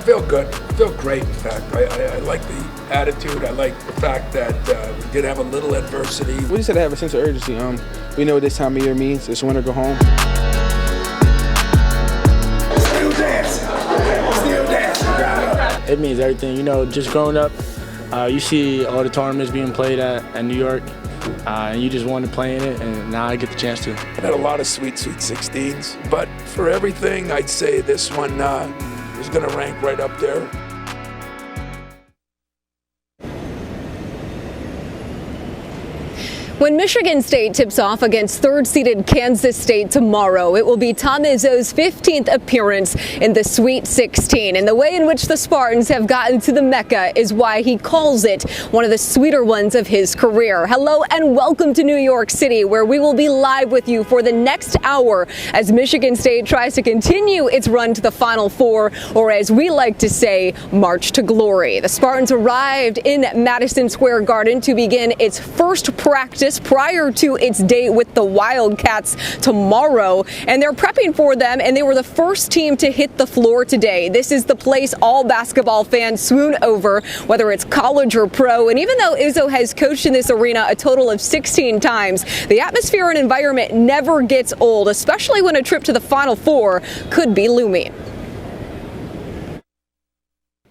feel good. I feel great, in fact. I like the attitude. I like the fact that we did have a little adversity. We just had to have a sense of urgency. We know what this time of year means. It's winter, go home. Still dancing. Still dancing. It means everything. You know, just growing up, you see all the tournaments being played at New York, and you just wanted to play in it, and now I get the chance to. I had a lot of sweet 16s, but for everything, I'd say this one is going to rank right up there. When Michigan State tips off against third-seeded Kansas State tomorrow, it will be Tom Izzo's 15th appearance in the Sweet 16. And the way in which the Spartans have gotten to the Mecca is why he calls it one of the sweeter ones of his career. Hello and welcome to New York City, where we will be live with you for the next hour as Michigan State tries to continue its run to the Final Four, or as we like to say, march to glory. The Spartans arrived in Madison Square Garden to begin its first practice prior to its date with the Wildcats tomorrow, and they're prepping for them, and they were the first team to hit the floor today. This is the place all basketball fans swoon over, whether it's college or pro, and even though Izzo has coached in this arena a total of 16 times, the atmosphere and environment never gets old, especially when a trip to the Final Four could be looming.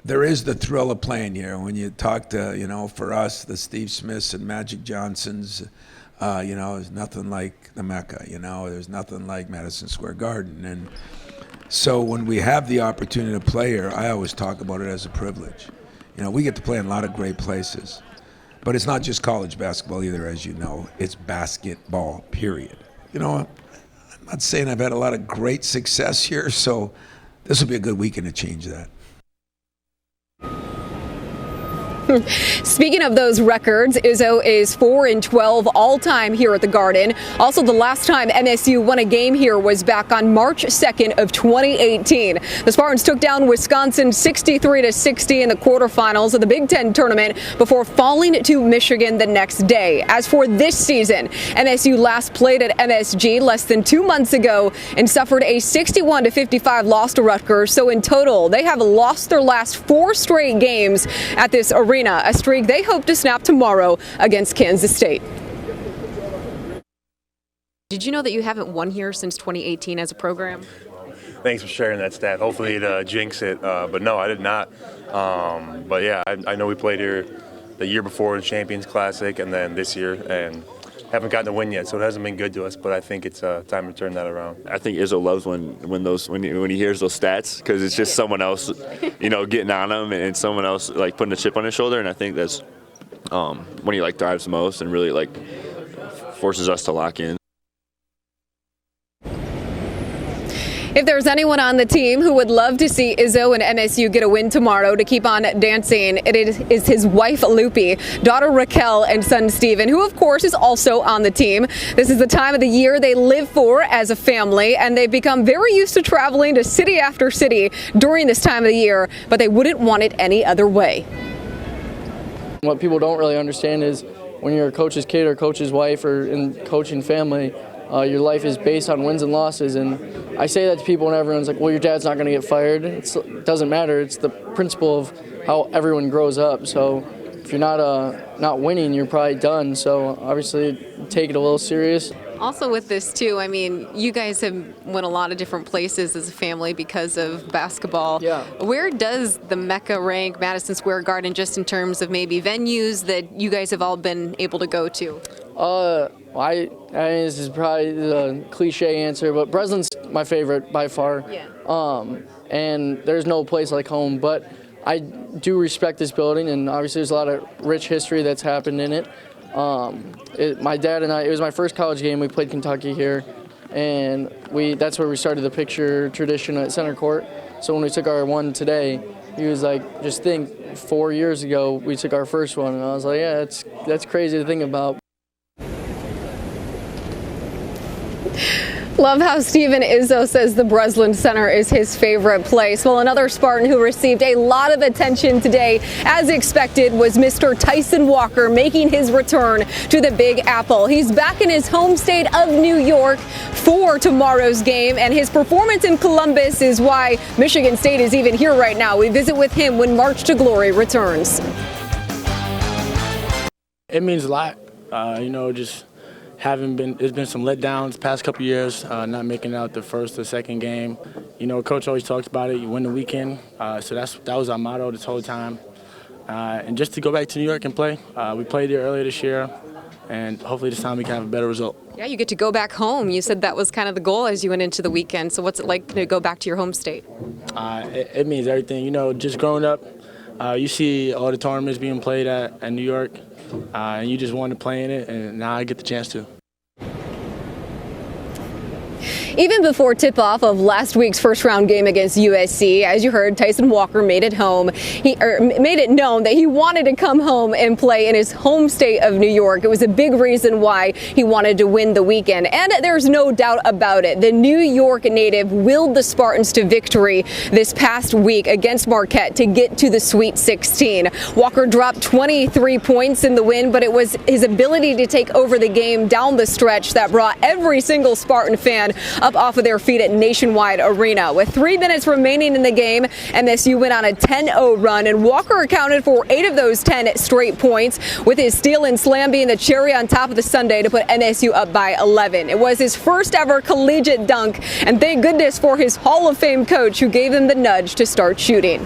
There is the thrill of playing here. When you talk to, for us, the Steve Smiths and Magic Johnsons, there's nothing like the Mecca, there's nothing like Madison Square Garden. And so when we have the opportunity to play here, I always talk about it as a privilege. We get to play in a lot of great places. But it's not just college basketball either, as you know. It's basketball, period. I'm not saying I've had a lot of great success here, so this will be a good weekend to change that. Speaking of those records, Izzo is 4-12 all-time here at the Garden. Also, the last time MSU won a game here was back on March 2nd of 2018. The Spartans took down Wisconsin 63-60 in the quarterfinals of the Big Ten tournament before falling to Michigan the next day. As for this season, MSU last played at MSG less than 2 months ago and suffered a 61-55 loss to Rutgers. So in total, they have lost their last 4 straight games at this arena, a streak they hope to snap tomorrow against Kansas State. Did you know that you haven't won here since 2018 as a program? Thanks for sharing that stat. Hopefully it jinx it, but no, I did not. But yeah, I know we played here the year before in Champions Classic and then this year, and haven't gotten a win yet, so it hasn't been good to us, but I think it's time to turn that around. I think Izzo loves when he hears those stats, because it's just someone else, getting on him and someone else like putting a chip on his shoulder, and I think that's when he thrives most and really forces us to lock in. If there's anyone on the team who would love to see Izzo and MSU get a win tomorrow to keep on dancing, it is his wife, Lupi, daughter Raquel, and son, Steven, who, of course, is also on the team. This is the time of the year they live for as a family, and they've become very used to traveling to city after city during this time of the year, but they wouldn't want it any other way. What people don't really understand is when you're a coach's kid or coach's wife or in coaching family, your life is based on wins and losses, and I say that to people and everyone's like, well, your dad's not going to get fired. It doesn't matter. It's the principle of how everyone grows up. So if you're not winning, you're probably done. So obviously take it a little serious. Also with this too, I mean, you guys have went a lot of different places as a family because of basketball. Yeah. Where does the Mecca rank Madison Square Garden just in terms of maybe venues that you guys have all been able to go to? I mean, this is probably the cliche answer, but Breslin's my favorite by far. Yeah. And there's no place like home, but I do respect this building, and obviously there's a lot of rich history that's happened in it. My dad and I, it was my first college game. We played Kentucky here, and that's where we started the picture tradition at center court. So when we took our one today, he was like, just think, 4 years ago we took our first one, and I was like, yeah, that's crazy to think about. Love how Steven Izzo says the Breslin Center is his favorite place. Well, another Spartan who received a lot of attention today, as expected, was Mr. Tyson Walker, making his return to the Big Apple. He's back in his home state of New York for tomorrow's game, and his performance in Columbus is why Michigan State is even here right now. We visit with him when March to Glory returns. It means a lot, just there's been some letdowns past couple years, not making out the first or second game. Coach always talks about it, you win the weekend, so that was our motto this whole time. And just to go back to New York and play, we played there earlier this year, and hopefully this time we can have a better result. Yeah, you get to go back home. You said that was kind of the goal as you went into the weekend. So what's it like to go back to your home state? It means everything. Just growing up, you see all the tournaments being played at New York, and you just wanted to play in it, and now I get the chance to. Even before tip-off of last week's first-round game against USC, as you heard, Tyson Walker made it made it known that he wanted to come home and play in his home state of New York. It was a big reason why he wanted to win the weekend, and there's no doubt about it. The New York native willed the Spartans to victory this past week against Marquette to get to the Sweet 16. Walker dropped 23 points in the win, but it was his ability to take over the game down the stretch that brought every single Spartan fan up off of their feet at Nationwide Arena. With 3 minutes remaining in the game, MSU went on a 10-0 run, and Walker accounted for 8 of those 10 straight points, with his steal and slam being the cherry on top of the sundae to put MSU up by 11. It was his first ever collegiate dunk, and thank goodness for his Hall of Fame coach who gave him the nudge to start shooting.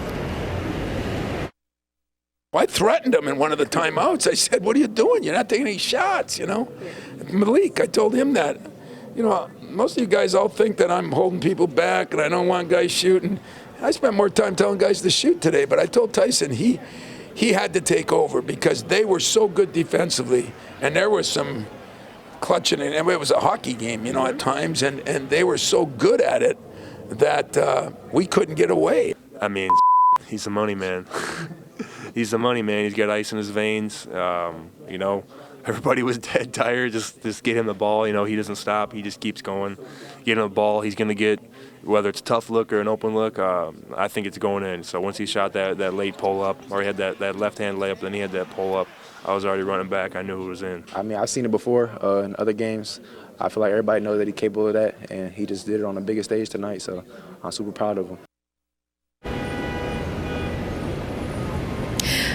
I threatened him in one of the timeouts. I said, "What are you doing? You're not taking any shots," Malik, I told him that. Most of you guys all think that I'm holding people back and I don't want guys shooting. I spent more time telling guys to shoot today, but I told Tyson he had to take over because they were so good defensively, and there was some clutching, and it was a hockey game, at times, and they were so good at it that we couldn't get away. I mean, he's a money man. He's a money man. He's got ice in his veins. Everybody was dead tired. Just get him the ball. He doesn't stop. He just keeps going. Get him the ball. He's going to get, whether it's a tough look or an open look, I think it's going in. So once he shot that late pull-up, or he had that left-hand layup, then he had that pull-up, I was already running back. I knew it was in. I mean, I've seen it before in other games. I feel like everybody knows that he's capable of that, and he just did it on the biggest stage tonight, so I'm super proud of him.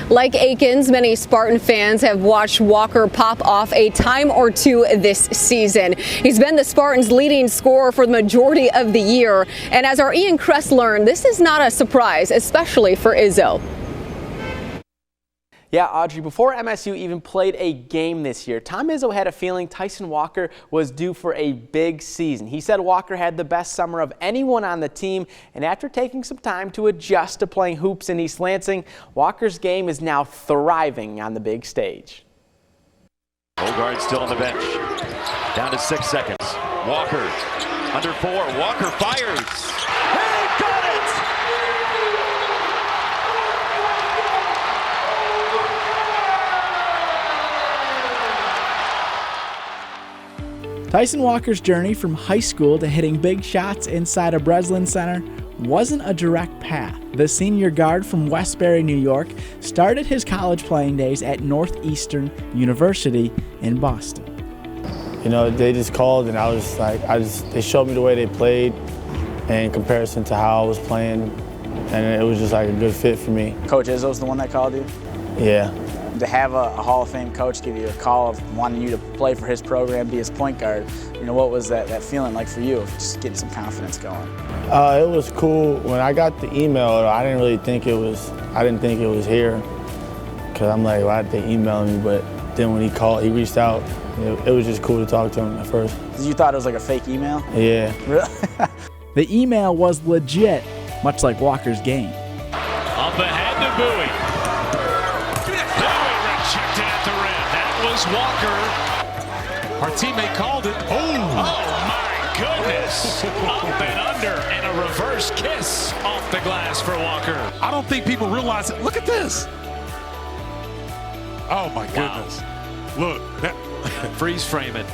Like Aikens, many Spartan fans have watched Walker pop off a time or two this season. He's been the Spartans' leading scorer for the majority of the year. And as our Ian Kress learned, this is not a surprise, especially for Izzo. Yeah, Audrey, before MSU even played a game this year, Tom Izzo had a feeling Tyson Walker was due for a big season. He said Walker had the best summer of anyone on the team, and after taking some time to adjust to playing hoops in East Lansing, Walker's game is now thriving on the big stage. Hogard still on the bench. Down to 6 seconds. Walker under 4. Walker fires. He got it! Tyson Walker's journey from high school to hitting big shots inside a Breslin Center wasn't a direct path. The senior guard from Westbury, New York, started his college playing days at Northeastern University in Boston. They just called, and they showed me the way they played in comparison to how I was playing, and it was just like a good fit for me. Coach Izzo's the one that called you? Yeah. To have a Hall of Fame coach give you a call of wanting you to play for his program, be his point guard, what was that feeling like for you of just getting some confidence going? It was cool. When I got the email, I didn't think it was here, because I'm like, why did they email me? But then when he reached out, it was just cool to talk to him at first. You thought it was like a fake email? Yeah. Really? The email was legit, much like Walker's game. Up ahead to Bowie. Rejected at the rim. That was Walker. Our teammate called it. Oh my goodness. Up and under, and a reverse kiss off the glass for Walker. I don't think people realize it. Look at this. Oh my goodness. Look. Freeze frame it.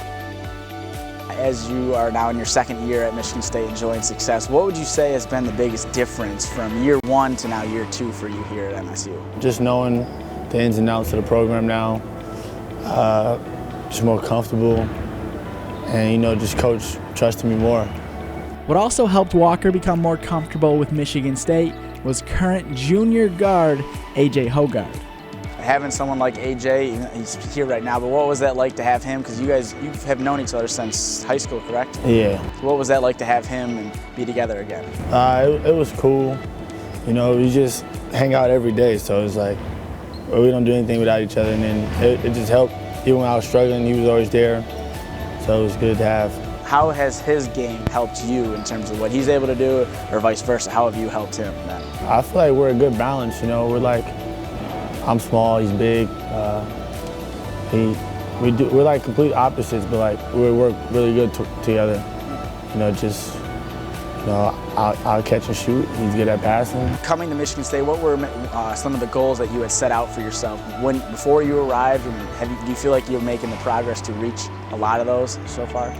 as you are now in your second year at Michigan State enjoying success, what would you say has been the biggest difference from year 1 to now year 2 for you here at MSU? Just knowing the ins and outs of the program now, just more comfortable, and just coach trusting me more. What also helped Walker become more comfortable with Michigan State was current junior guard A.J. Hoggard. Having someone like AJ, he's here right now, but what was that like to have him? Because you have known each other since high school, correct? Yeah. What was that like to have him and be together again? It was cool. We just hang out every day, so it's like we don't do anything without each other, and then it just helped. Even when I was struggling, he was always there, so it was good to have. How has his game helped you in terms of what he's able to do, or vice versa? How have you helped him then? I feel like we're a good balance. We're like, I'm small, he's big. We're like complete opposites, but like we work really good together. I'll catch and shoot. He's good at passing. Coming to Michigan State, what were some of the goals that you had set out for yourself before you arrived? And do you feel like you're making the progress to reach a lot of those so far?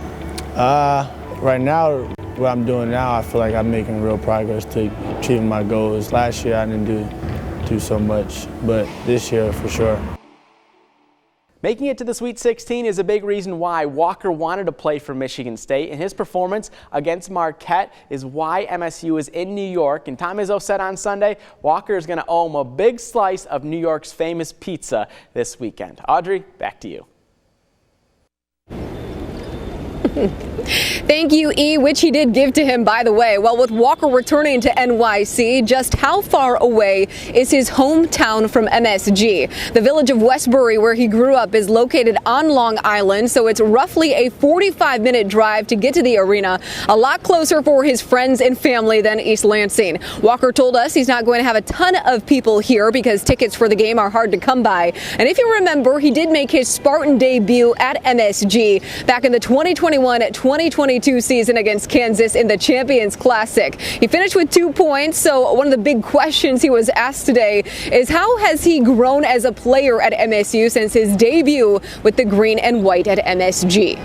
Right now, what I'm doing now, I feel like I'm making real progress to achieving my goals. Last year, I didn't do so much, but this year for sure. Making it to the Sweet 16 is a big reason why Walker wanted to play for Michigan State, and his performance against Marquette is why MSU is in New York. And Tom Izzo said on Sunday, Walker is going to owe him a big slice of New York's famous pizza this weekend. Audrey, back to you. Thank you, E, which he did give to him, by the way. Well, with Walker returning to NYC, just how far away is his hometown from MSG? The village of Westbury, where he grew up, is located on Long Island, so it's roughly a 45-minute drive to get to the arena, a lot closer for his friends and family than East Lansing. Walker told us he's not going to have a ton of people here because tickets for the game are hard to come by. And if you remember, he did make his Spartan debut at MSG back in the 2021-2022 season against Kansas in the Champions Classic. He finished with 2 points, so one of the big questions he was asked today is how has he grown as a player at MSU since his debut with the green and white at MSG?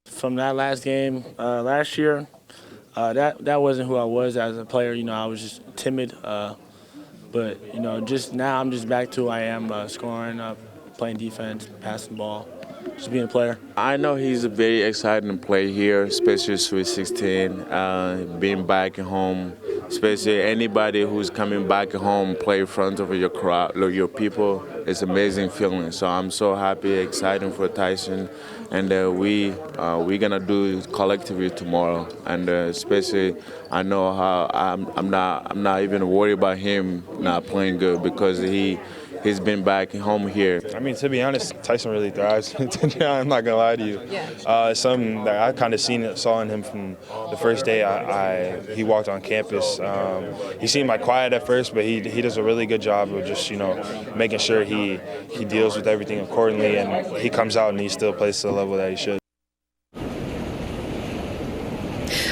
From that last game last year, that wasn't who I was as a player. I was just timid, but just now I'm just back to who I am, scoring, playing defense, passing the ball. Just being a player. I know he's a very exciting player here, especially Sweet 16, being back at home, especially anybody who's coming back home, play in front of your crowd, your people. It's an amazing feeling. So I'm so happy, excited for Tyson, and we're gonna do it collectively tomorrow. And especially, I know how I'm not even worried about him not playing good because he's been back home here. I mean, to be honest, Tyson really thrives. I'm not gonna lie to you. It's something that I kind of saw in him from the first day he walked on campus. He seemed like quiet at first, but he does a really good job of just making sure he deals with everything accordingly, and he comes out and he still plays to the level that he should.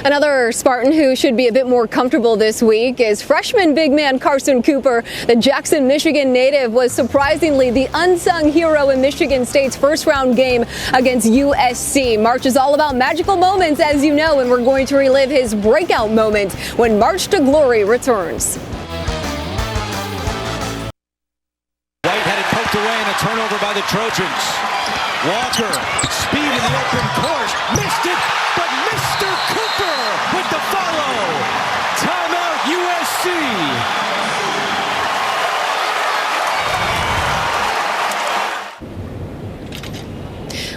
Another Spartan who should be a bit more comfortable this week is freshman big man Carson Cooper. The Jackson, Michigan native was surprisingly the unsung hero in Michigan State's first-round game against USC. March is all about magical moments, as you know, and we're going to relive his breakout moment when March to Glory returns. White had it poked away and a turnover by the Trojans. Walker, speed in the open court, missed it, but Mr. Cooper with the follow. Timeout USC.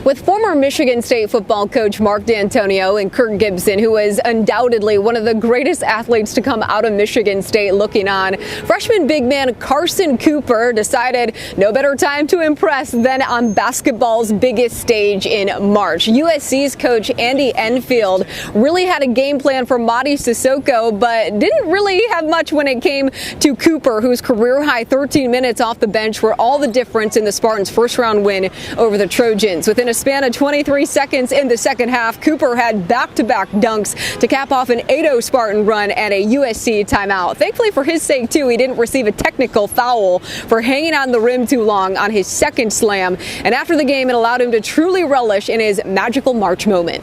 With former Michigan State football coach Mark D'Antonio and Kirk Gibson, who is undoubtedly one of the greatest athletes to come out of Michigan State looking on, freshman big man Carson Cooper decided no better time to impress than on basketball's biggest stage in March. USC's coach Andy Enfield really had a game plan for Mady Sissoko, but didn't really have much when it came to Cooper, whose career-high 13 minutes off the bench were all the difference in the Spartans' first-round win over the Trojans. Within a span of 23 seconds in the second half, Cooper had back-to-back dunks to cap off an 8-0 Spartan run and a USC timeout. Thankfully for his sake, too, he didn't receive a technical foul for hanging on the rim too long on his second slam. And after the game, it allowed him to truly relish in his magical March moment.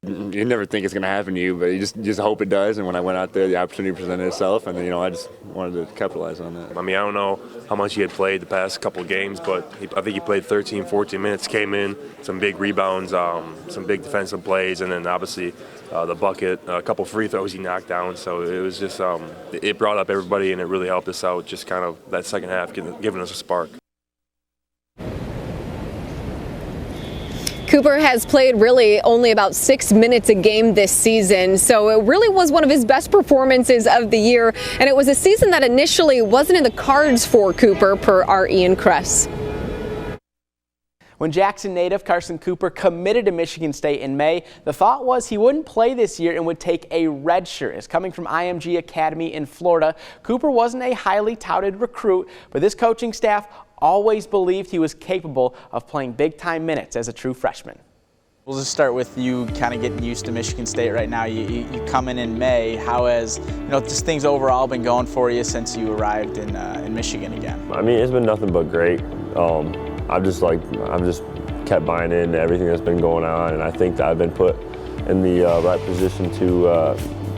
You never think it's going to happen to you, but you just hope it does. And when I went out there, the opportunity presented itself, and I just wanted to capitalize on that. I mean, I don't know how much he had played the past couple of games, but I think he played 13, 14 minutes, came in, some big rebounds, some big defensive plays, and then obviously the bucket, a couple free throws he knocked down. So it was just, it brought up everybody, and it really helped us out, just kind of that second half, giving us a spark. Cooper has played really only about 6 minutes a game this season, so it really was one of his best performances of the year, and it was a season that initially wasn't in the cards for Cooper, per our Ian Kress. When Jackson native Carson Cooper committed to Michigan State in May, the thought was he wouldn't play this year and would take a redshirt. As coming from IMG Academy in Florida, Cooper wasn't a highly touted recruit, but this coaching staff always believed he was capable of playing big-time minutes as a true freshman. We'll just start with you kind of getting used to Michigan State right now. You come in May. How has just things overall been going for you since you arrived in Michigan again? I mean, it's been nothing but great. I've just kept buying into everything that's been going on, and I think that I've been put in the right position to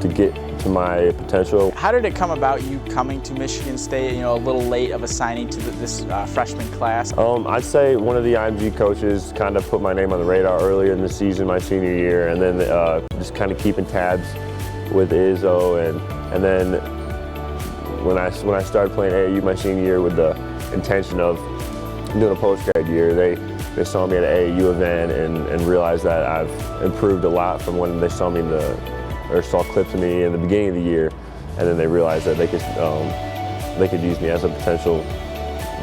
get to my potential. How did it come about you coming to Michigan State, a little late of a signing to this freshman class? I'd say one of the IMG coaches kind of put my name on the radar earlier in the season, my senior year, and then just kind of keeping tabs with Izzo, and then when I started playing AAU my senior year with the intention of doing a post-grad year, they saw me at an AAU event and realized that I've improved a lot from when they saw me or saw clips of me in the beginning of the year, and then they realized that they could use me as a potential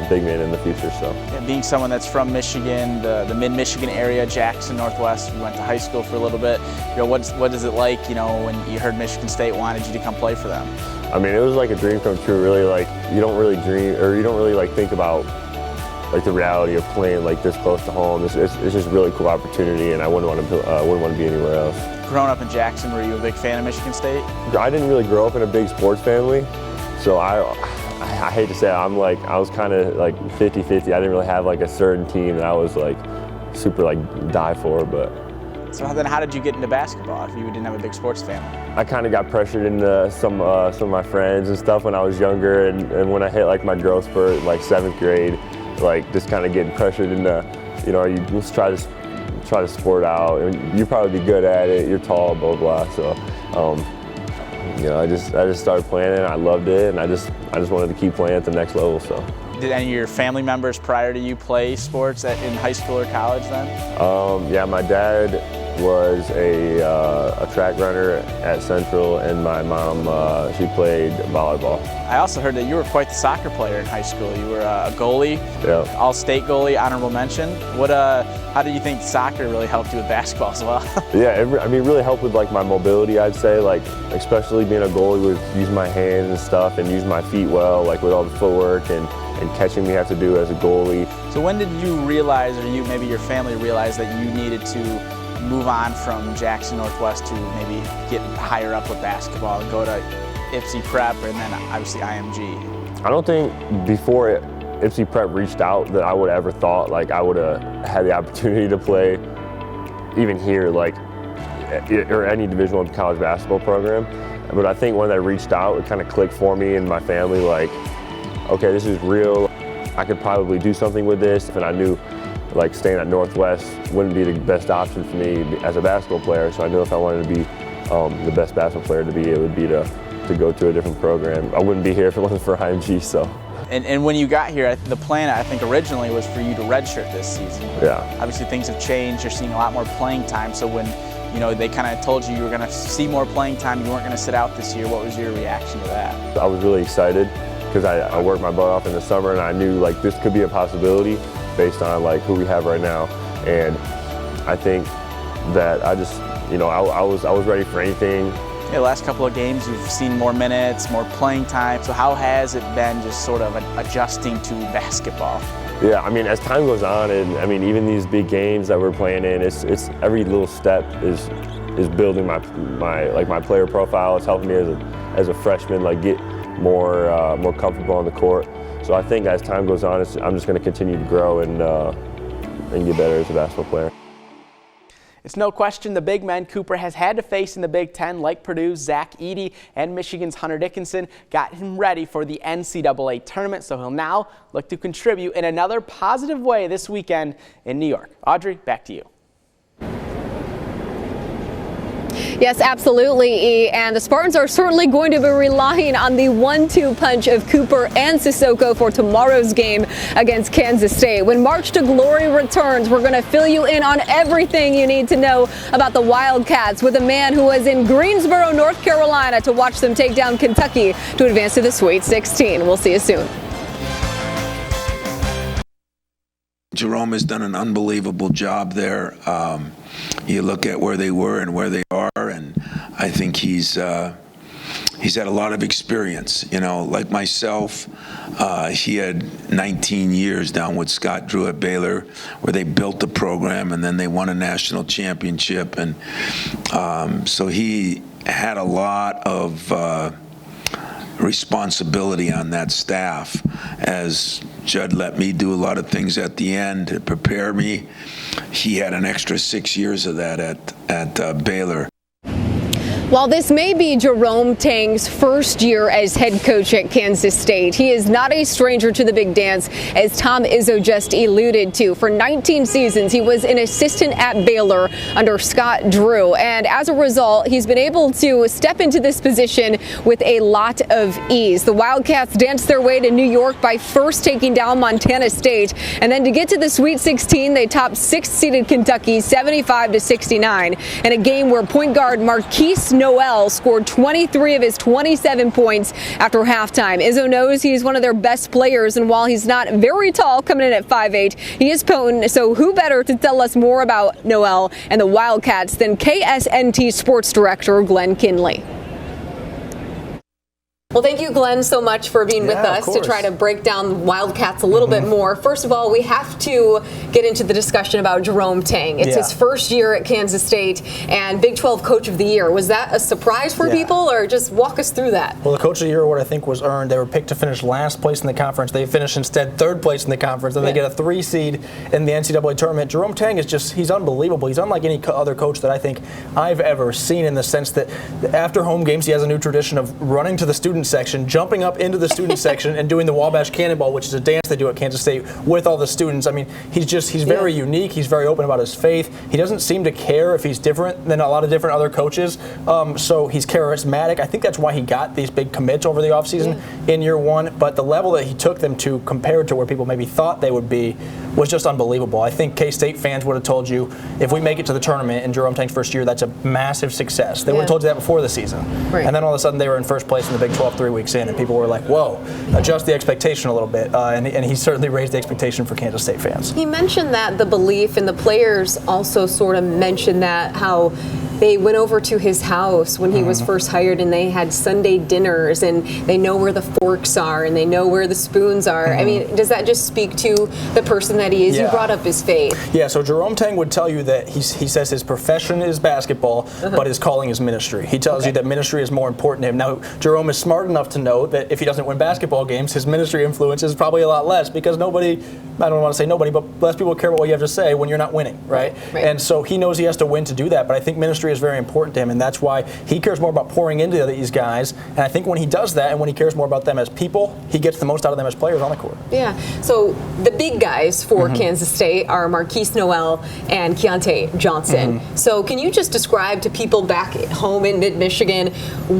big man in the future. So, yeah, being someone that's from Michigan, the mid-Michigan area, Jackson, Northwest, you went to high school for a little bit. What is it like, when you heard Michigan State wanted you to come play for them? I mean, it was like a dream come true. Really, like you don't really dream, or you don't really like think about like the reality of playing like this close to home. It's just a really cool opportunity, and I wouldn't want to be anywhere else. Growing up in Jackson, were you a big fan of Michigan State? I didn't really grow up in a big sports family, so I hate to say it, I was kind of like 50-50. I didn't really have like a certain team that I was like super like die for, but. So then how did you get into basketball if you didn't have a big sports family? I kind of got pressured into some of my friends and stuff when I was younger, and when I hit like my growth spurt, like 7th grade, like just kind of getting pressured into, you just try to sport out, and you probably be good at it. You're tall, blah blah. So, I just started playing it. And I loved it, and I just wanted to keep playing at the next level. So. Did any of your family members prior to you play sports in high school or college then? Yeah, my dad was a track runner at Central, and my mom, she played volleyball. I also heard that you were quite the soccer player in high school. You were a goalie, yeah. All-state goalie, honorable mention. How do you think soccer really helped you with basketball as well? Yeah, it really helped with like my mobility, I'd say, like especially being a goalie with using my hands and stuff and using my feet well, like with all the footwork and catching we have to do as a goalie. So when did you realize, or maybe your family realized, that you needed to move on from Jackson Northwest to maybe get higher up with basketball and go to Ypsi Prep and then obviously IMG? I don't think before Ypsi Prep reached out that I would have ever thought like I would have had the opportunity to play even here, like, or any Division I college basketball program. But I think when they reached out, it kind of clicked for me and my family, like, okay, this is real. I could probably do something with this, and I knew like staying at Northwest wouldn't be the best option for me as a basketball player. So I knew if I wanted to be the best basketball player to be, it would be to go to a different program. I wouldn't be here if it wasn't for IMG. So. And when you got here, the plan I think originally was for you to redshirt this season. Yeah. Obviously things have changed. You're seeing a lot more playing time. So when they kind of told you were going to see more playing time, you weren't going to sit out this year, what was your reaction to that? I was really excited because I worked my butt off in the summer, and I knew like this could be a possibility based on like who we have right now. And I think that I just, I was ready for anything. The last couple of games, you've seen more minutes, more playing time. So how has it been just sort of adjusting to basketball? Yeah, I mean, as time goes on, and I mean, even these big games that we're playing in, it's every little step is building my player profile. It's helping me as a freshman get more comfortable on the court. So I think as time goes on, I'm just going to continue to grow and get better as a basketball player. It's no question the big men Cooper has had to face in the Big Ten, like Purdue's Zach Edey and Michigan's Hunter Dickinson, got him ready for the NCAA tournament, so he'll now look to contribute in another positive way this weekend in New York. Audrey, back to you. Yes, absolutely, E. And the Spartans are certainly going to be relying on the 1-2 punch of Cooper and Sissoko for tomorrow's game against Kansas State. When March to Glory returns, we're going to fill you in on everything you need to know about the Wildcats with a man who was in Greensboro, North Carolina to watch them take down Kentucky to advance to the Sweet 16. We'll see you soon. Jerome has done an unbelievable job there. You look at where they were and where they are, and I think he's had a lot of experience. You know, like myself, he had 19 years down with Scott Drew at Baylor, where they built the program, and then they won a national championship, and so he had a lot of responsibility on that staff, as Judd let me do a lot of things at the end to prepare me. He had an extra 6 years of that at Baylor. While this may be Jerome Tang's first year as head coach at Kansas State, he is not a stranger to the big dance, as Tom Izzo just alluded to. For 19 seasons, he was an assistant at Baylor under Scott Drew, and as a result, he's been able to step into this position with a lot of ease. The Wildcats danced their way to New York by first taking down Montana State, and then to get to the Sweet 16, they topped 6th-seeded Kentucky 75-69 in a game where point guard Marquise Noel scored 23 of his 27 points after halftime. Izzo knows he's one of their best players, and while he's not very tall, coming in at 5'8", he is potent. So who better to tell us more about Noel and the Wildcats than KSNT Sports Director Glenn Kinley? Well, thank you, Glenn, so much for being with us to try to break down Wildcats a little bit more. First of all, we have to get into the discussion about Jerome Tang. It's his first year at Kansas State and Big 12 Coach of the Year. Was that a surprise for people, or just walk us through that? Well, the Coach of the Year award, I think, was earned. They were picked to finish last place in the conference. They finished instead 3rd place in the conference, and they get a 3 seed in the NCAA tournament. Jerome Tang is he's unbelievable. He's unlike any other coach that I think I've ever seen, in the sense that after home games, he has a new tradition of running to the student section, jumping up into the student section, and doing the Wabash Cannonball, which is a dance they do at Kansas State with all the students. I mean, he's very unique. He's very open about his faith. He doesn't seem to care if he's different than a lot of different other coaches. So he's charismatic. I think that's why he got these big commits over the offseason in year one. But the level that he took them to, compared to where people maybe thought they would be, was just unbelievable. I think K-State fans would have told you, if we make it to the tournament in Jerome Tang's first year, that's a massive success. They would have told you that before the season. And then all of a sudden they were in first place in the Big 12 3 weeks in, and people were like, whoa, adjust the expectation a little bit. And he certainly raised the expectation for Kansas State fans. He mentioned that the belief, and the players also sort of mentioned that, how they went over to his house when he was first hired, and they had Sunday dinners, and they know where the forks are, and they know where the spoons are. I mean, does that just speak to the person that he is? You brought up his faith. Yeah, so Jerome Tang would tell you that he says his profession is basketball, but his calling is ministry. He tells you that ministry is more important to him. Now, Jerome is smart enough to know that if he doesn't win basketball games, his ministry influence is probably a lot less, because nobody, I don't want to say nobody, but less people care about what you have to say when you're not winning, right? And so he knows he has to win to do that, but I think ministry is very important to him, and that's why he cares more about pouring into these guys. And I think when he does that, and when he cares more about them as people, he gets the most out of them as players on the court. Yeah, so the big guys for Kansas State are Marquise Noel and Keontae Johnson. So can you just describe to people back at home in mid-Michigan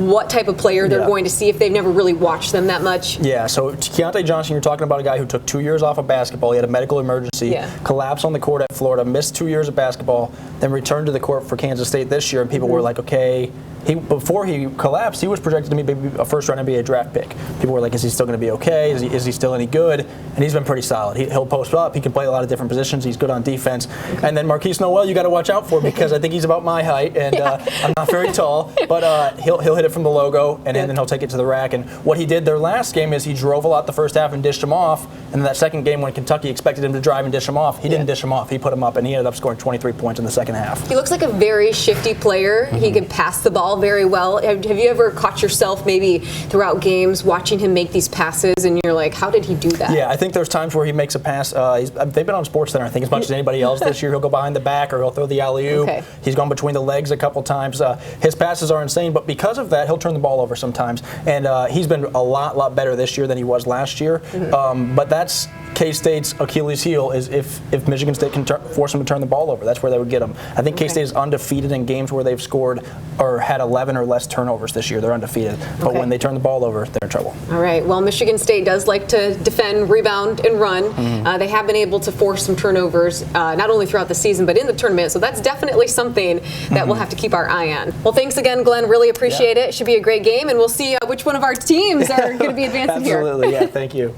what type of player they're going to see if they've never really watched them that much? Yeah, so Keontae Johnson, you're talking about a guy who took 2 years off of basketball. He had a medical emergency, collapsed on the court at Florida, missed 2 years of basketball, then returned to the court for Kansas State this this year, and people were like, okay. Before he collapsed, he was projected to be maybe a first-round NBA draft pick. People were like, is he still going to be okay? Is he still any good? And he's been pretty solid. He'll post up. He can play a lot of different positions. He's good on defense. And then Marquise Noel, you got to watch out for because I think he's about my height, and I'm not very tall. But he'll hit it from the logo, and then he'll take it to the rack. And what he did their last game is he drove a lot the first half and dished him off. And then that second game when Kentucky expected him to drive and dish him off, he didn't dish him off. He put him up, and he ended up scoring 23 points in the second half. He looks like a very shifty player. He can pass the ball very well. Have you ever caught yourself maybe throughout games watching him make these passes and you're like, how did he do that? Yeah, I think there's times where he makes a pass. They've been on SportsCenter, I think, as much as anybody else this year. He'll go behind the back or he'll throw the alley-oop. Okay. He's gone between the legs a couple times. His passes are insane, but because of that, he'll turn the ball over sometimes. And he's been a lot better this year than he was last year. But that's K-State's Achilles heel is if Michigan State can force him to turn the ball over. That's where they would get him. I think K-State is undefeated in games where they've scored or had 11 or less turnovers this year. They're undefeated. But when they turn the ball over, they're in trouble. All right. Well, Michigan State does like to defend, rebound, and run. They have been able to force some turnovers, not only throughout the season, but in the tournament. So that's definitely something that we'll have to keep our eye on. Well, thanks again, Glenn. Really appreciate it. It should be a great game, and we'll see which one of our teams are going to be advancing here. Absolutely. Yeah, thank you.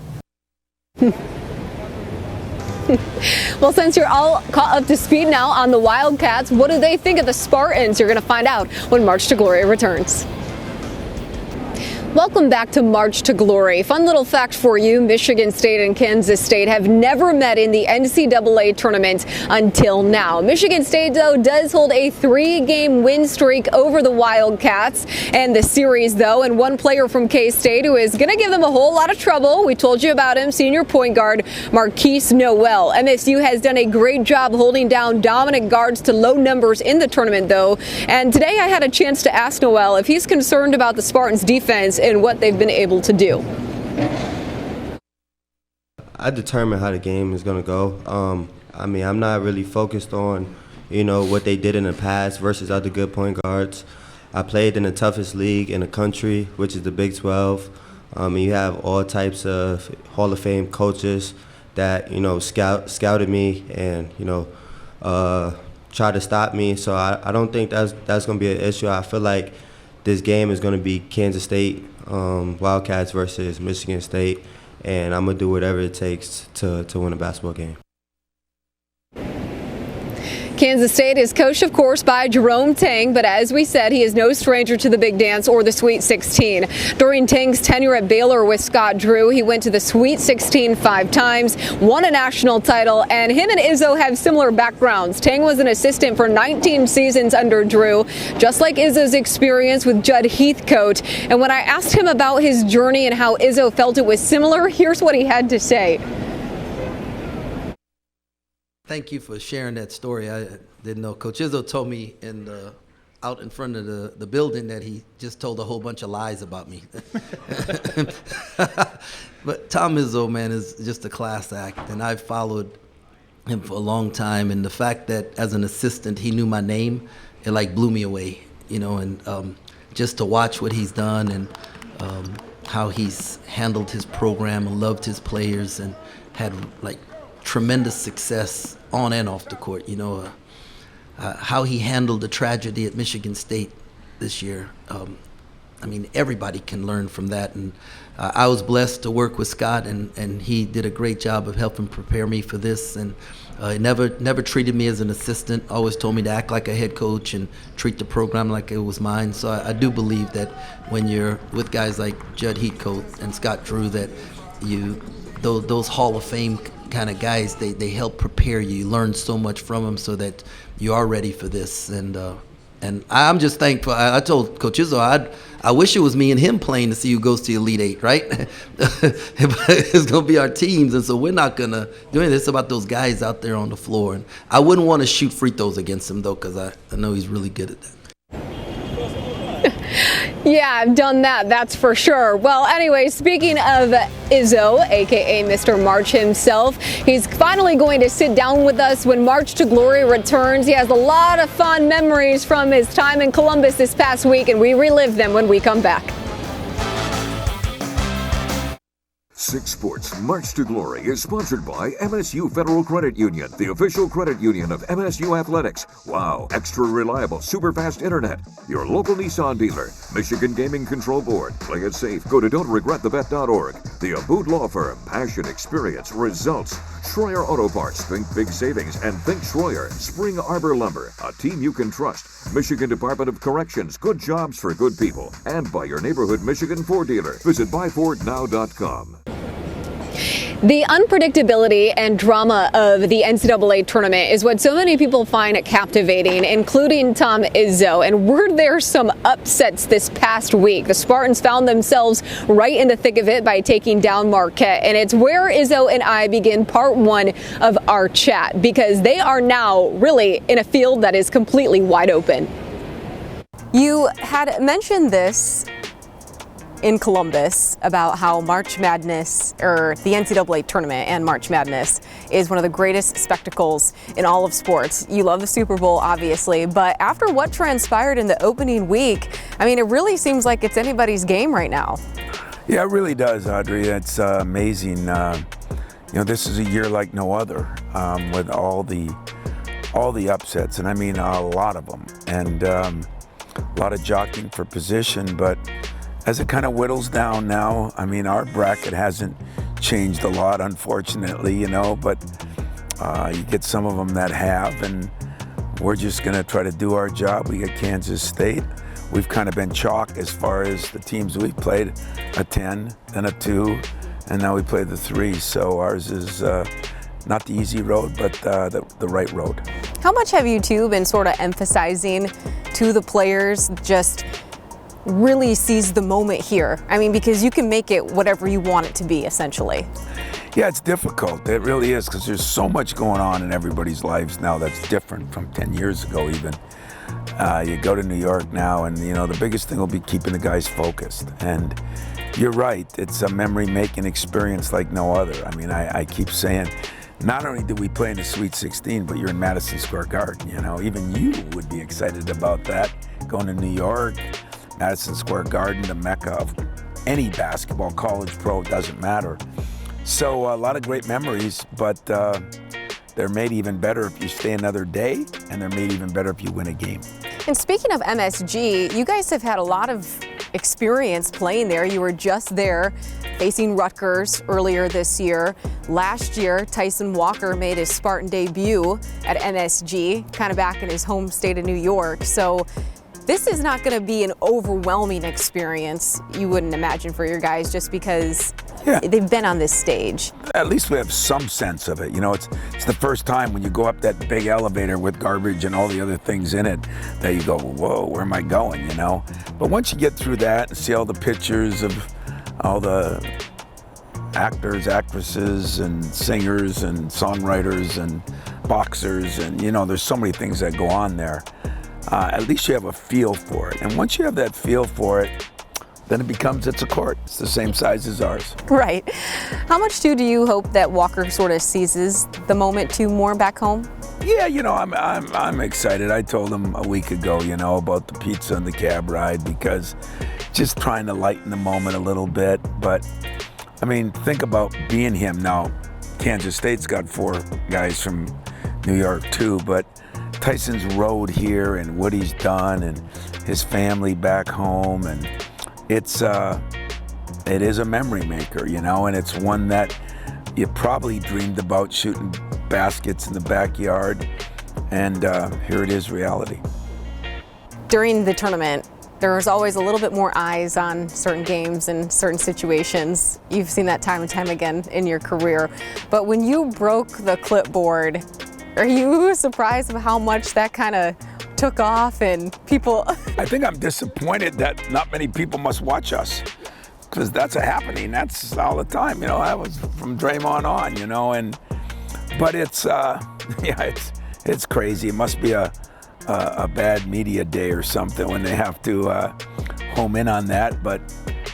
Well, since you're all caught up to speed now on the Wildcats, what do they think of the Spartans? You're going to find out when March to Glory returns. Welcome back to March to Glory. Fun little fact for you, Michigan State and Kansas State have never met in the NCAA tournament until now. Michigan State, though, does hold a 3-game win streak over the Wildcats and the series, though, and one player from K-State who is going to give them a whole lot of trouble. We told you about him, senior point guard Marquise Noel. MSU has done a great job holding down dominant guards to low numbers in the tournament, though, and today I had a chance to ask Noel if he's concerned about the Spartans' defense and what they've been able to do. I determine how the game is going to go. I mean, I'm not really focused on, what they did in the past versus other good point guards. I played in the toughest league in the country, which is the Big 12. You have all types of Hall of Fame coaches that, scouted me and, tried to stop me. So I don't think that's going to be an issue. I feel like this game is going to be Kansas State Wildcats versus Michigan State, and I'm going to do whatever it takes to win a basketball game. Kansas State is coached, of course, by Jerome Tang, but as we said, he is no stranger to the Big Dance or the Sweet 16. During Tang's tenure at Baylor with Scott Drew, he went to the Sweet 16 5 times, won a national title, and him and Izzo have similar backgrounds. Tang was an assistant for 19 seasons under Drew, just like Izzo's experience with Judd Heathcote. And when I asked him about his journey and how Izzo felt it was similar, here's what he had to say. Thank you for sharing that story. I didn't know. Coach Izzo told me out in front of the building that he just told a whole bunch of lies about me. But Tom Izzo, man, is just a class act, and I've followed him for a long time. And the fact that as an assistant he knew my name, it blew me away, and just to watch what he's done and how he's handled his program and loved his players and had tremendous success on and off the court. How he handled the tragedy at Michigan State this year. I mean, everybody can learn from that. And I was blessed to work with Scott, and he did a great job of helping prepare me for this. And he never treated me as an assistant. Always told me to act like a head coach and treat the program like it was mine. So I do believe that when you're with guys like Judd Heathcote and Scott Drew, that those Hall of Fame kind of guys, they help prepare you. You learn so much from them so that you are ready for this. And I'm just thankful. I told Coach Izzo, I wish it was me and him playing to see who goes to the Elite Eight, right? It's going to be our teams, and so we're not going to do anything. It's about those guys out there on the floor. And I wouldn't want to shoot free throws against him, though, because I know he's really good at that. Yeah, I've done that, that's for sure. Well, anyway, speaking of Izzo, a.k.a. Mr. March himself, he's finally going to sit down with us when March to Glory returns. He has a lot of fond memories from his time in Columbus this past week, and we relive them when we come back. Six Sports March to Glory is sponsored by MSU Federal Credit Union, the official credit union of MSU Athletics. Wow, extra reliable, super fast internet. Your local Nissan dealer, Michigan Gaming Control Board. Play it safe. Go to don'tregretthebet.org. The Abood Law Firm, passion, experience, results. Schroyer Auto Parts, think big savings and think Schroyer. Spring Arbor Lumber, a team you can trust. Michigan Department of Corrections, good jobs for good people. And by your neighborhood Michigan Ford dealer. Visit buyfordnow.com. The unpredictability and drama of the NCAA tournament is what so many people find captivating, including Tom Izzo. And were there some upsets this past week? The Spartans found themselves right in the thick of it by taking down Marquette. And it's where Izzo and I begin part one of our chat, because they are now really in a field that is completely wide open. You had mentioned this in Columbus about how March Madness, or the NCAA tournament and March Madness, is one of the greatest spectacles in all of sports. You love the Super Bowl, obviously, but after what transpired in the opening week, I mean, it really seems like it's anybody's game right now. Yeah, it really does, Audrey. It's amazing. You know, this is a year like no other, with all the upsets, and I mean a lot of them, and a lot of jockeying for position, but as it kind of whittles down now, I mean, our bracket hasn't changed a lot, unfortunately, you know, but you get some of them that have, and we're just going to try to do our job. We get Kansas State. We've kind of been chalk as far as the teams we've played, a 10, then a 2, and now we play the 3. So ours is not the easy road, but the right road. How much have you two been sort of emphasizing to the players just really seize the moment here? I mean, because you can make it whatever you want it to be, essentially. Yeah, it's difficult. It really is, because there's so much going on in everybody's lives now that's different from 10 years ago even. You go to New York now, and, you know, the biggest thing will be keeping the guys focused. And you're right, it's a memory-making experience like no other. I mean, I keep saying, not only did we play in the Sweet 16, but you're in Madison Square Garden, you know. Even you would be excited about that, going to New York. Madison Square Garden, the mecca of any basketball, college, pro, doesn't matter. So a lot of great memories, but they're made even better if you stay another day, and they're made even better if you win a game. And speaking of MSG, you guys have had a lot of experience playing there. You were just there facing Rutgers earlier this year. Last year, Tyson Walker made his Spartan debut at MSG, kind of back in his home state of New York. So this is not going to be an overwhelming experience, you wouldn't imagine, for your guys, just because they've been on this stage. At least we have some sense of it. You know, it's the first time when you go up that big elevator with garbage and all the other things in it that you go, whoa, where am I going, you know? But once you get through that and see all the pictures of all the actors, actresses, and singers, and songwriters, and boxers, and, you know, there's so many things that go on there. At least you have a feel for it. And once you have that feel for it, then it becomes, it's a court. It's the same size as ours. Right. How much too do you hope that Walker sort of seizes the moment too more back home? Yeah, you know, I'm excited. I told him a week ago, you know, about the pizza and the cab ride, because just trying to lighten the moment a little bit. But I mean, think about being him now. Kansas State's got 4 guys from New York too, but Tyson's road here and what he's done and his family back home, and it is a memory maker, you know, and it's one that you probably dreamed about, shooting baskets in the backyard, and here it is, reality. During the tournament, there's always a little bit more eyes on certain games and certain situations. You've seen that time and time again in your career. But when you broke the clipboard, are you surprised of how much that kind of took off and people? I think I'm disappointed that not many people must watch us, because that's happening. That's all the time, you know. That was from Draymond on, you know. But it's yeah, it's crazy. It must be a bad media day or something when they have to home in on that. But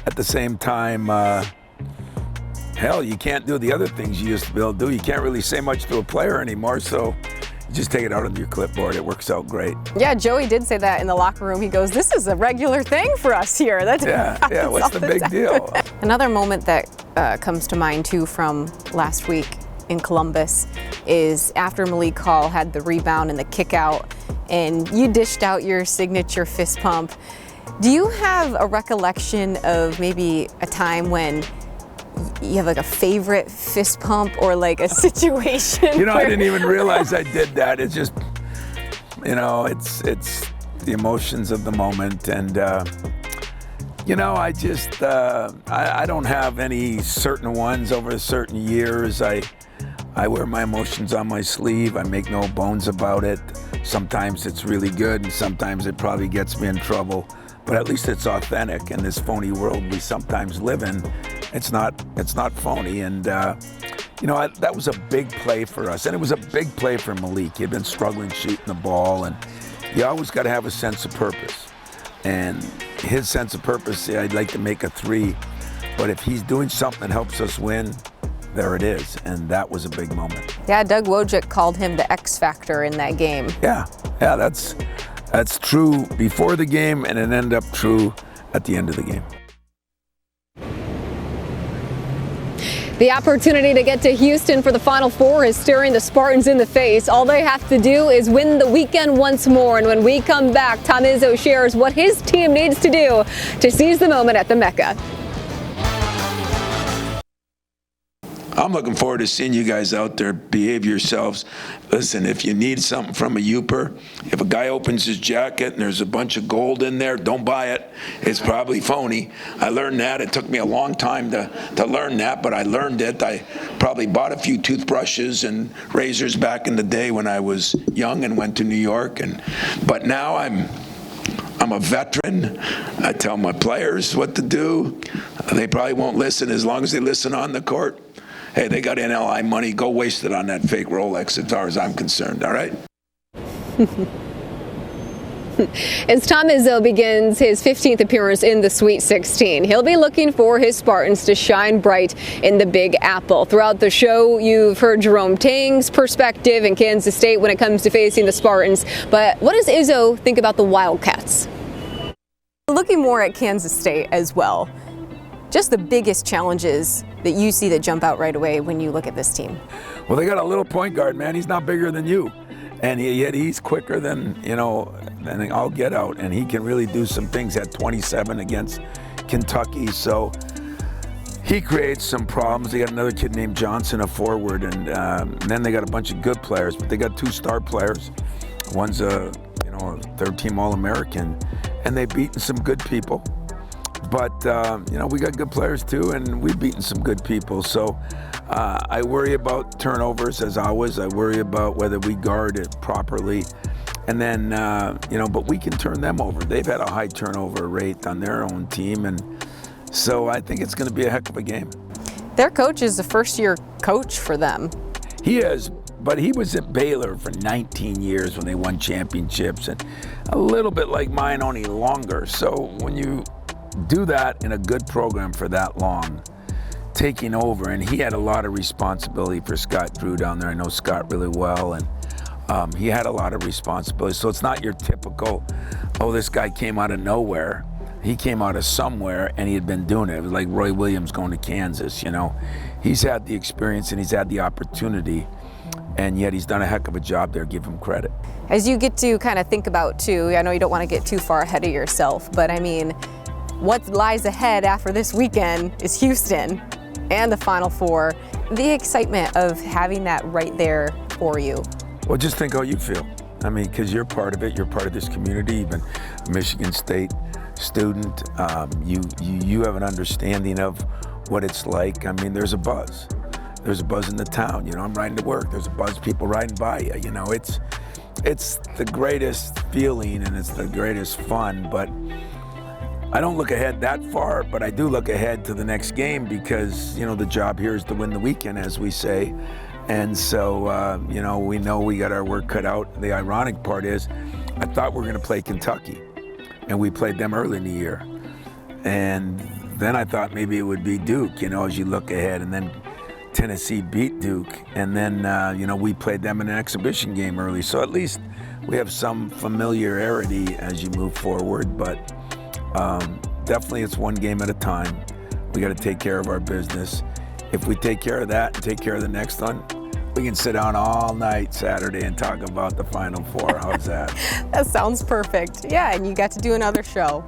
at the same time, hell, you can't do the other things you used to be able to do. You can't really say much to a player anymore, so you just take it out on your clipboard. It works out great. Yeah, Joey did say that in the locker room. He goes, "This is a regular thing for us here." Yeah, what's the big deal? Another moment that comes to mind too from last week in Columbus is after Malik Hall had the rebound and the kick out and you dished out your signature fist pump. Do you have a recollection of maybe a time when you have like a favorite fist pump or like a situation? You know, I didn't even realize I did that. It's just, you know, it's the emotions of the moment. And, you know, I just, I don't have any certain ones over certain years. I wear my emotions on my sleeve. I make no bones about it. Sometimes it's really good and sometimes it probably gets me in trouble. But at least it's authentic in this phony world we sometimes live in. It's not phony. And, you know, that was a big play for us. And it was a big play for Malik. He had been struggling shooting the ball. And you always got to have a sense of purpose. And his sense of purpose, I'd like to make a three. But if he's doing something that helps us win, there it is. And that was a big moment. Yeah, Doug Wojcik called him the X factor in that game. Yeah, that's true before the game, and it ended up true at the end of the game. The opportunity to get to Houston for the Final Four is staring the Spartans in the face. All they have to do is win the weekend once more. And when we come back, Tom Izzo shares what his team needs to do to seize the moment at the Mecca. I'm looking forward to seeing you guys out there. Behave yourselves. Listen, if you need something from a Youper, if a guy opens his jacket and there's a bunch of gold in there, don't buy it. It's probably phony. I learned that. It took me a long time to learn that, but I learned it. I probably bought a few toothbrushes and razors back in the day when I was young and went to New York. But now I'm a veteran. I tell my players what to do. They probably won't listen as long as they listen on the court. Hey, they got NLI money. Go waste it on that fake Rolex as far as I'm concerned, all right? As Tom Izzo begins his 15th appearance in the Sweet 16, he'll be looking for his Spartans to shine bright in the Big Apple. Throughout the show, you've heard Jerome Tang's perspective in Kansas State when it comes to facing the Spartans. But what does Izzo think about the Wildcats? Looking more at Kansas State as well, just the biggest challenges that you see that jump out right away when you look at this team? Well, they got a little point guard, man. He's not bigger than you. And yet he's quicker than, you know, than I'll get out. And he can really do some things at 27 against Kentucky. So he creates some problems. They got another kid named Johnson, a forward. And then they got a bunch of good players. But they got two star players. One's a, you know, third-team All-American. And they've beaten some good people. But, you know, we got good players too, and we've beaten some good people. So I worry about turnovers, as always. I worry about whether we guard it properly. And then, you know, but we can turn them over. They've had a high turnover rate on their own team. And so I think it's going to be a heck of a game. Their coach is a first-year coach for them. He is, but he was at Baylor for 19 years when they won championships. And a little bit like mine, only longer. So when you do that in a good program for that long, taking over, and he had a lot of responsibility for Scott Drew down there. I know Scott really well, and he had a lot of responsibility. So it's not your typical, oh, this guy came out of nowhere. He came out of somewhere, and he had been doing it. It was like Roy Williams going to Kansas, you know. He's had the experience, and he's had the opportunity, and yet he's done a heck of a job there. Give him credit. As you get to kind of think about, too, I know you don't want to get too far ahead of yourself, but I mean, what lies ahead after this weekend is Houston and the Final Four. The excitement of having that right there for you. Well, just think how you feel. I mean, because you're part of it. You're part of this community. You've been a Michigan State student. You have an understanding of what it's like. I mean, there's a buzz. There's a buzz in the town. You know, I'm riding to work. There's a buzz, people riding by you. You know, it's the greatest feeling and it's the greatest fun. But I don't look ahead that far, but I do look ahead to the next game because, you know, the job here is to win the weekend, as we say. And so, you know we got our work cut out. The ironic part is I thought we were going to play Kentucky, and we played them early in the year. And then I thought maybe it would be Duke, you know, as you look ahead. And then Tennessee beat Duke. And then, you know, we played them in an exhibition game early. So at least we have some familiarity as you move forward. But definitely it's one game at a time. We got to take care of our business. If we take care of that and take care of the next one, we can sit down all night Saturday and talk about the Final Four. How's that? That sounds perfect. Yeah, and you got to do another show.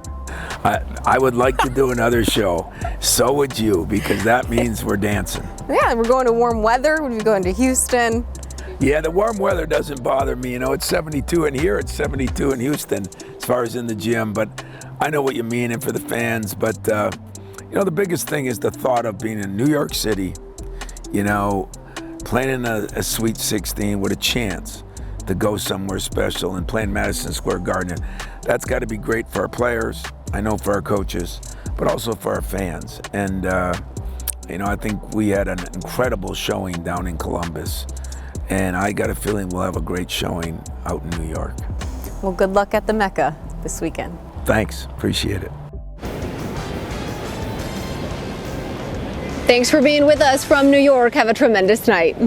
I would like to do another show. So would you, because that means we're dancing. Yeah, we're going to warm weather. We'll be going to Houston. Yeah, the warm weather doesn't bother me. You know, it's 72 in here, it's 72 in Houston as far as in the gym. But I know what you mean, and for the fans. But, you know, the biggest thing is the thought of being in New York City, you know, playing in a Sweet 16 with a chance to go somewhere special and playing Madison Square Garden. That's got to be great for our players, I know for our coaches, but also for our fans. And, you know, I think we had an incredible showing down in Columbus. And I got a feeling we'll have a great showing out in New York. Well, good luck at the Mecca this weekend. Thanks, appreciate it. Thanks for being with us from New York. Have a tremendous night.